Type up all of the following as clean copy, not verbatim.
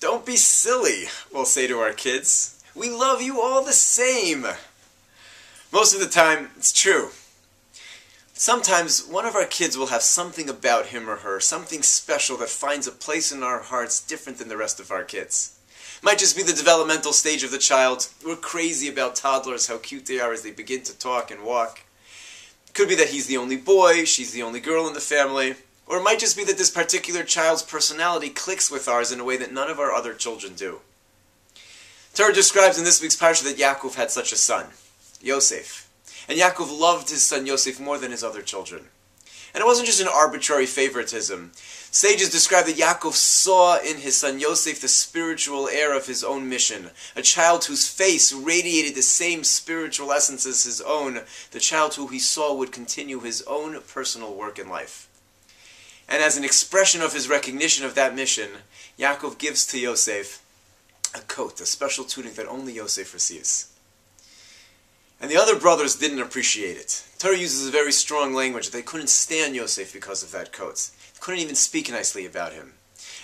Don't be silly, we'll say to our kids. We love you all the same. Most of the time, it's true. Sometimes one of our kids will have something about him or her, something special that finds a place in our hearts different than the rest of our kids. Might just be the developmental stage of the child. We're crazy about toddlers, how cute they are as they begin to talk and walk. Could be that he's the only boy, she's the only girl in the family. Or it might just be that this particular child's personality clicks with ours in a way that none of our other children do. Torah describes in this week's Parsha that Yaakov had such a son, Yosef. And Yaakov loved his son Yosef more than his other children. And it wasn't just an arbitrary favoritism. Sages describe that Yaakov saw in his son Yosef the spiritual heir of his own mission, a child whose face radiated the same spiritual essence as his own, the child who he saw would continue his own personal work in life. And as an expression of his recognition of that mission, Yaakov gives to Yosef a coat, a special tunic that only Yosef receives. And the other brothers didn't appreciate it. Torah uses a very strong language. They couldn't stand Yosef because of that coat. They couldn't even speak nicely about him.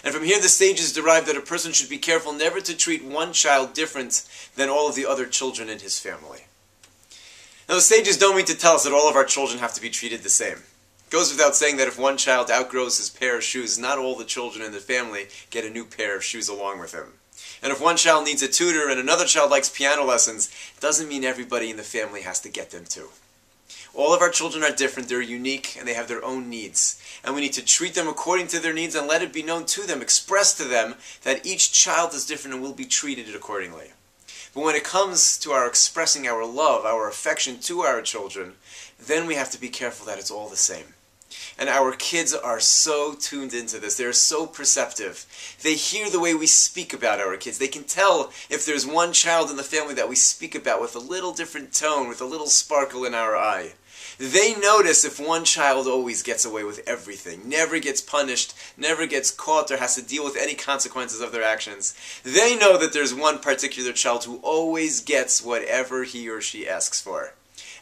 And from here the sages derive that a person should be careful never to treat one child different than all of the other children in his family. Now the sages don't mean to tell us that all of our children have to be treated the same. It goes without saying that if one child outgrows his pair of shoes, not all the children in the family get a new pair of shoes along with him. And if one child needs a tutor and another child likes piano lessons, it doesn't mean everybody in the family has to get them too. All of our children are different, they're unique, and they have their own needs. And we need to treat them according to their needs and let it be known to them, express to them, that each child is different and will be treated accordingly. But when it comes to our expressing our love, our affection to our children, then we have to be careful that it's all the same. And our kids are so tuned into this. They're so perceptive. They hear the way we speak about our kids. They can tell if there's one child in the family that we speak about with a little different tone, with a little sparkle in our eye. They notice if one child always gets away with everything, never gets punished, never gets caught or has to deal with any consequences of their actions. They know that there's one particular child who always gets whatever he or she asks for.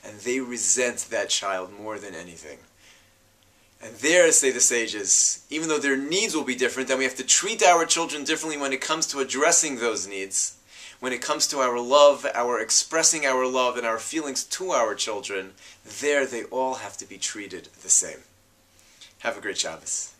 And they resent that child more than anything. And there, say the sages, even though their needs will be different, then we have to treat our children differently when it comes to addressing those needs. When it comes to our love, our expressing our love and our feelings to our children, there they all have to be treated the same. Have a great Shabbos.